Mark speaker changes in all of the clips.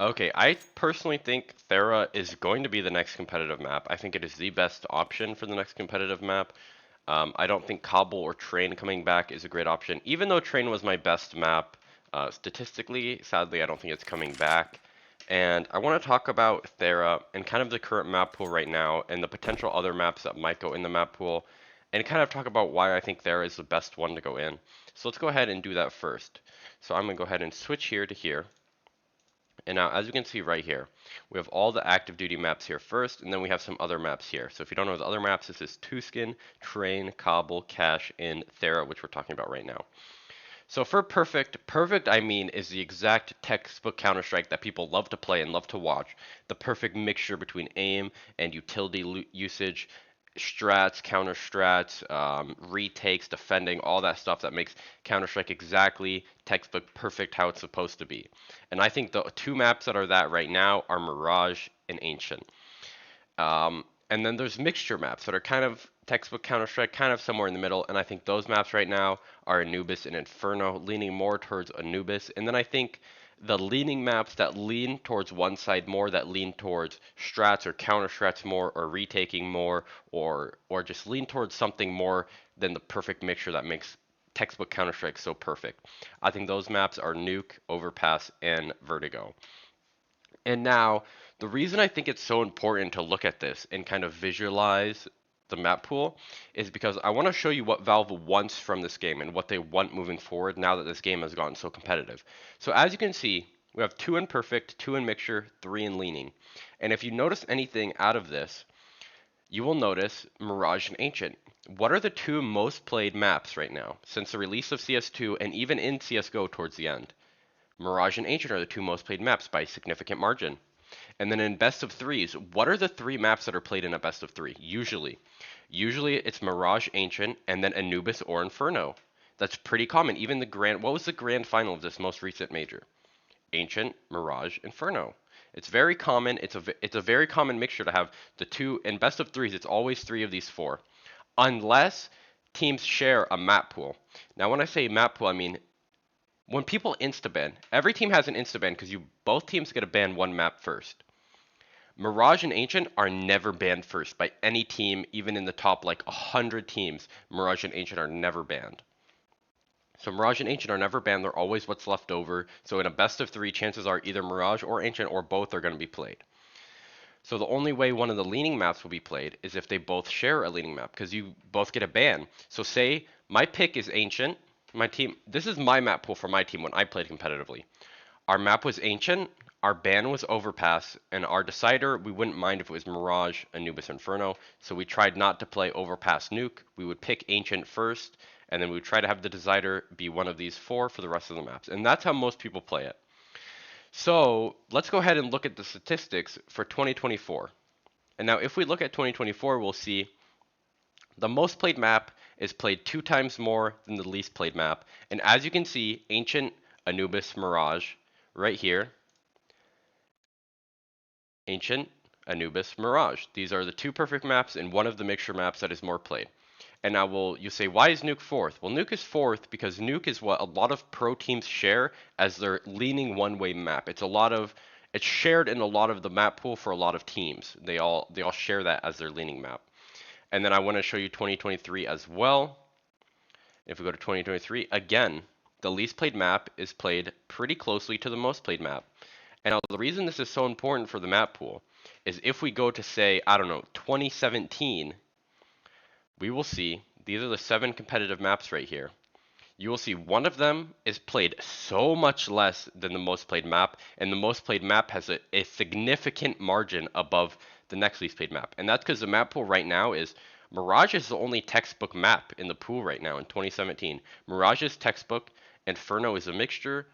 Speaker 1: Okay, I personally think Thera is going to be the next competitive map. I think it is the best option for the next competitive map. I don't think Cobble or Train coming back is a great option, even though Train was my best map statistically. Sadly, I don't think it's coming back. And I want to talk about Thera and kind of the current map pool right now and the potential other maps that might go in the map pool and kind of talk about why I think Thera is the best one to go in. So let's go ahead and do that first. So I'm going to go ahead and switch here to here. And now, as you can see right here, we have all the active duty maps here first, and then we have some other maps here. So if you don't know the other maps, this is Tuscan, Train, Cobble, Cache, and Thera, which we're talking about right now. So for perfect I mean is the exact textbook Counter-Strike that people love to play and love to watch. The perfect mixture between aim and utility usage, strats, counter strats, retakes, defending, all that stuff that makes Counter-Strike exactly textbook perfect how it's supposed to be. And I think the two maps that are that right now are Mirage and Ancient. And then there's mixture maps that are kind of textbook Counter-Strike, kind of somewhere in the middle. And I think those maps right now are Anubis and Inferno, leaning more towards Anubis. And then I think the leaning maps that lean towards one side more, that lean towards strats or counter strats more, or retaking more, or just lean towards something more than the perfect mixture that makes textbook Counter-Strike so perfect. I think those maps are Nuke, Overpass, and Vertigo. And now, the reason I think it's so important to look at this and kind of visualize the map pool is because I want to show you what Valve wants from this game and what they want moving forward now that this game has gotten so competitive. So as you can see, we have 2 in perfect, 2 in mixture, 3 in leaning. And if you notice anything out of this, you will notice Mirage and Ancient. What are the 2 most played maps right now since the release of CS2 and even in CSGO towards the end? Mirage and Ancient are the 2 most played maps by a significant margin. And then in best of threes, what are the 3 maps that are played in a best of 3? Usually it's Mirage, Ancient, and then Anubis or Inferno. That's pretty common. Even the grand, what was the grand final of this most recent major? Ancient, Mirage, Inferno. It's very common. It's a very common mixture to have the 2 in best of threes. It's always 3 of these 4, unless teams share a map pool. Now, when I say map pool, I mean when people insta-ban, every team has an insta-ban because both teams get to ban one map first. Mirage and Ancient are never banned first by any team, even in the top like 100 teams. Mirage and Ancient are never banned. So Mirage and Ancient are never banned, they're always what's left over. So in a best of 3, chances are either Mirage or Ancient or both are going to be played. So the only way one of the leaning maps will be played is if they both share a leaning map, because you both get a ban. So say my pick is Ancient, my team, this is my map pool for my team when I played competitively. Our map was Ancient, our ban was Overpass, and our decider, we wouldn't mind if it was Mirage, Anubis, Inferno, so we tried not to play Overpass Nuke. We would pick Ancient first, and then we would try to have the decider be one of these 4 for the rest of the maps. And that's how most people play it. So let's go ahead and look at the statistics for 2024. And now if we look at 2024, we'll see the most played map is played 2 times more than the least played map. And as you can see, Ancient, Anubis, Mirage, right here. Ancient, Anubis, Mirage. These are the 2 perfect maps and one of the mixture maps that is more played. And now you say, why is Nuke 4th? Well, Nuke is 4th because Nuke is what a lot of pro teams share as their leaning one-way map. It's shared in a lot of the map pool for a lot of teams. They all share that as their leaning map. And then I want to show you 2023 as well. If we go to 2023, again, the least played map is played pretty closely to the most played map. And now the reason this is so important for the map pool is if we go to say, I don't know, 2017, we will see these are the 7 competitive maps right here. You will see one of them is played so much less than the most played map, and the most played map has a significant margin above the next least played map. And that's because the map pool right now is Mirage is the only textbook map in the pool right now in 2017. Mirage is textbook, Inferno is a mixture,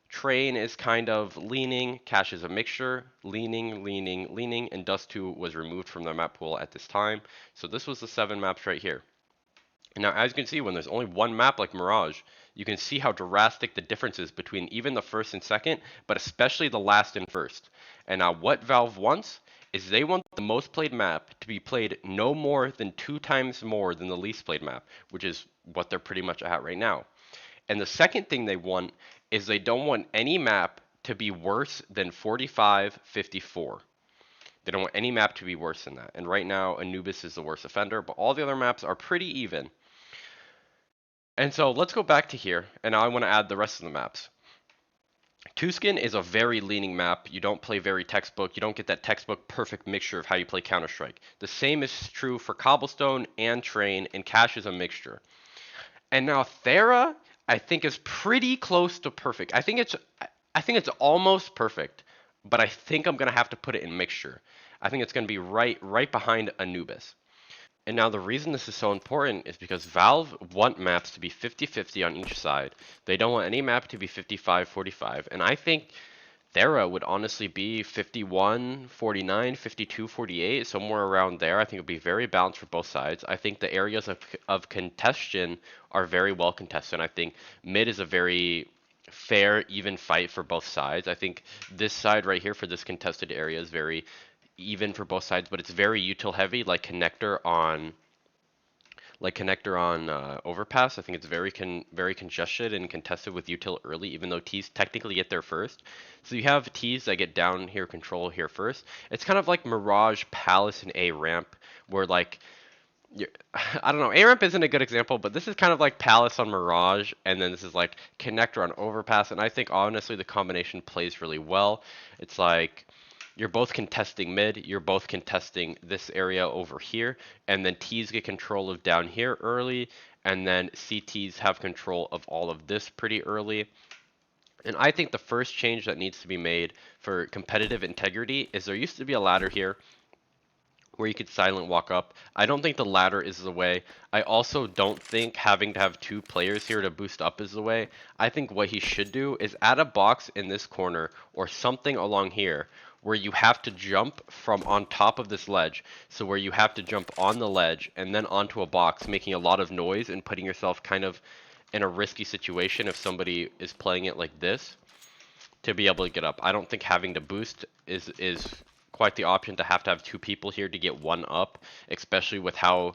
Speaker 1: Train is kind of leaning, Cache is a mixture, leaning, and Dust 2 was removed from the map pool at this time. So this was the 7 maps right here. And now, as you can see, when there's only one map like Mirage, you can see how drastic the difference is between even the first and second, but especially the last and first. And now what Valve wants is they want the most played map to be played no more than 2 times more than the least played map, which is what they're pretty much at right now. And the second thing they want is they don't want any map to be worse than 45, 54. They don't want any map to be worse than that. And right now, Anubis is the worst offender, but all the other maps are pretty even. And so let's go back to here, and now I want to add the rest of the maps. Tuscan is a very leaning map. You don't play very textbook. You don't get that textbook perfect mixture of how you play Counter-Strike. The same is true for Cobblestone and Train, and Cache is a mixture. And now Thera, I think is pretty close to perfect. I think it's almost perfect, but I think I'm gonna have to put it in mixture. I think it's gonna be right behind Anubis. And now the reason this is so important is because Valve want maps to be 50-50 on each side. They don't want any map to be 55-45. And I think Thera would honestly be 51-49, 52-48, somewhere around there. I think it would be very balanced for both sides. I think the areas of contention are very well contested. I think mid is a very fair, even fight for both sides. I think this side right here for this contested area is very even for both sides, but it's very util heavy, like connector on overpass. I think it's very congested and contested with util early, even though T's technically get there first. So you have T's that get down here, control here first. It's kind of like Mirage, Palace, and A ramp, where like you're, I don't know. A ramp isn't a good example, but this is kind of like Palace on Mirage, and then this is like connector on overpass. And I think honestly the combination plays really well. It's like you're both contesting mid, you're both contesting this area over here, and then T's get control of down here early, and then CTs have control of all of this pretty early. And I think the first change that needs to be made for competitive integrity is there used to be a ladder here where you could silent walk up. I don't think the ladder is the way. I also don't think having to have two players here to boost up is the way. I think what he should do is add a box in this corner or something along here where you have to jump from on top of this ledge. So where you have to jump on the ledge and then onto a box, making a lot of noise and putting yourself kind of in a risky situation if somebody is playing it like this to be able to get up. I don't think having to boost is quite the option to have two people here to get one up, especially with how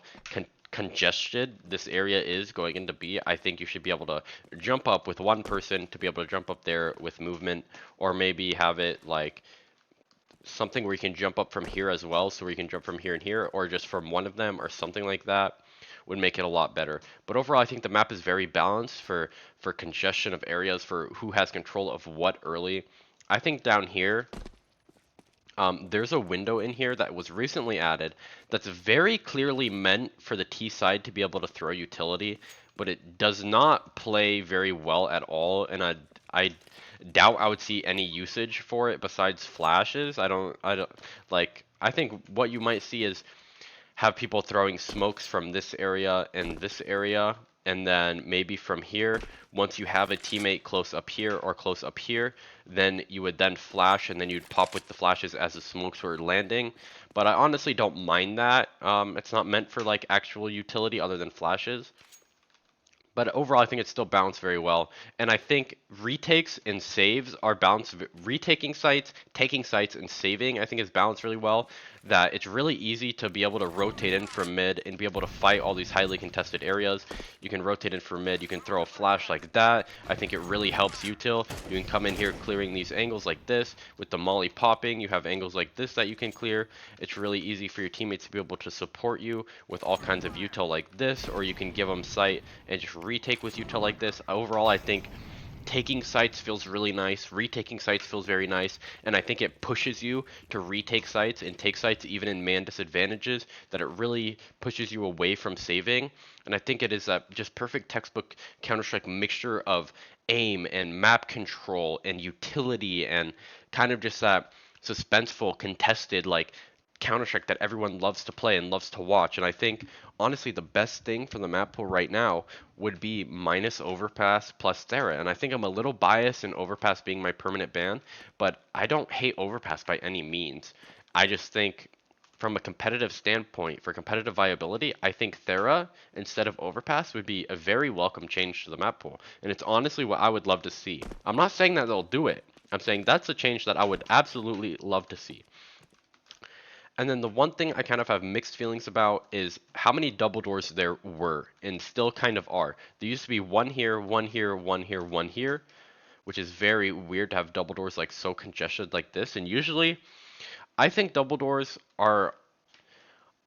Speaker 1: congested this area is going into B. I think you should be able to jump up with one person to be able to jump up there with movement, or maybe have it like something where you can jump up from here as well, so where you can jump from here and here, or just from one of them, or something like that would make it a lot better. But overall, I think the map is very balanced for congestion of areas, for who has control of what early. I think down here, there's a window in here that was recently added that's very clearly meant for the T side to be able to throw utility, but it does not play very well at all, and I doubt I would see any usage for it besides flashes. I don't like. I think what you might see is have people throwing smokes from this area and this area, and then maybe from here, once you have a teammate close up here or close up here, then you would then flash, and then you'd pop with the flashes as the smokes were landing. But I honestly don't mind that. It's not meant for like actual utility other than flashes. But overall, I think it's still balanced very well. And I think retakes and saves are balanced. Retaking sites, taking sites, and saving, I think is balanced really well. That it's really easy to be able to rotate in from mid and be able to fight all these highly contested areas. You can rotate in from mid, you can throw a flash like that. I think it really helps util. You can come in here clearing these angles like this. With the molly popping, you have angles like this that you can clear. It's really easy for your teammates to be able to support you with all kinds of util like this, or you can give them sight and just retake with util like this. Overall, I think taking sites feels really nice, retaking sites feels very nice, and I think it pushes you to retake sites and take sites even in man disadvantages, that it really pushes you away from saving. And I think it is that just perfect textbook Counter-Strike mixture of aim and map control and utility and kind of just that suspenseful, contested, like Counter-Strike that everyone loves to play and loves to watch. And I think honestly the best thing from the map pool right now would be minus Overpass plus Thera. And I think I'm a little biased in Overpass being my permanent ban, but I don't hate Overpass by any means. I just think from a competitive standpoint, for competitive viability, I think Thera instead of Overpass would be a very welcome change to the map pool. And it's honestly what I would love to see. I'm not saying that they'll do it. I'm saying that's a change that I would absolutely love to see. And then the one thing I kind of have mixed feelings about is how many double doors there were and still kind of are. There used to be one here, one here, one here, one here. which is very weird to have double doors like so congested like this. And usually, I think double doors are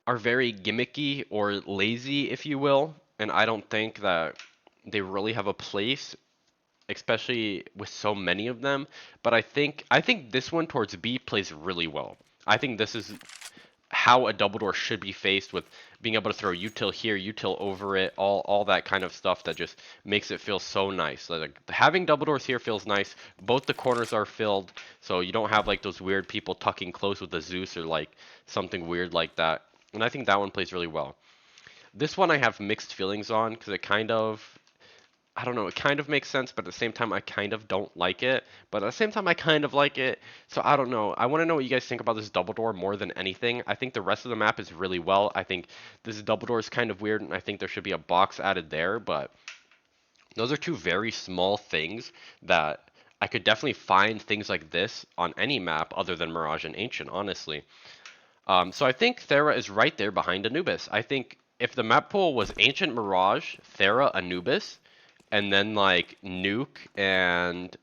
Speaker 1: very gimmicky or lazy, if you will, and I don't think that they really have a place, especially with so many of them. But I think this one towards B plays really well. I think this is how a double door should be faced, with being able to throw util here, util over it, all that kind of stuff that just makes it feel so nice. Like having double doors here feels nice. Both the corners are filled, so you don't have like those weird people tucking close with the Zeus or like something weird like that. And I think that one plays really well. This one I have mixed feelings on because it kind of, I don't know, it kind of makes sense, but at the same time, I kind of don't like it. But at the same time, I kind of like it. So I don't know. I want to know what you guys think about this double door more than anything. I think the rest of the map is really well. I think this double door is kind of weird, and I think there should be a box added there. But those are two very small things that I could definitely find things like this on any map other than Mirage and Ancient, honestly. So I think Thera is right there behind Anubis. I think if the map pool was Ancient, Mirage, Thera, Anubis, and then like Nuke and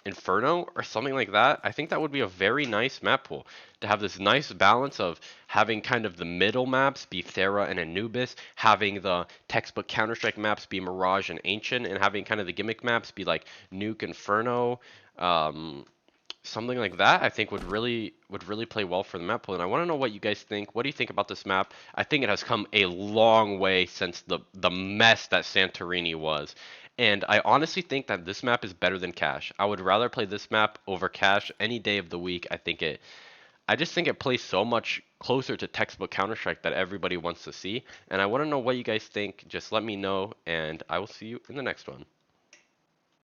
Speaker 1: Inferno or something like that, I think that would be a very nice map pool to have this nice balance of having kind of the middle maps be Thera and Anubis, having the textbook Counter-Strike maps be Mirage and Ancient, and having kind of the gimmick maps be like Nuke, Inferno, um, something like that. I think would really play well for the map pool. And I want to know what you guys think. What do you think about this map? I think it has come a long way since the mess that Santorini was. And I honestly think that this map is better than Cash. I would rather play this map over Cash any day of the week. I just think it plays so much closer to textbook Counter-Strike that everybody wants to see. And I want to know what you guys think. Just let me know, and I will see you in the next one.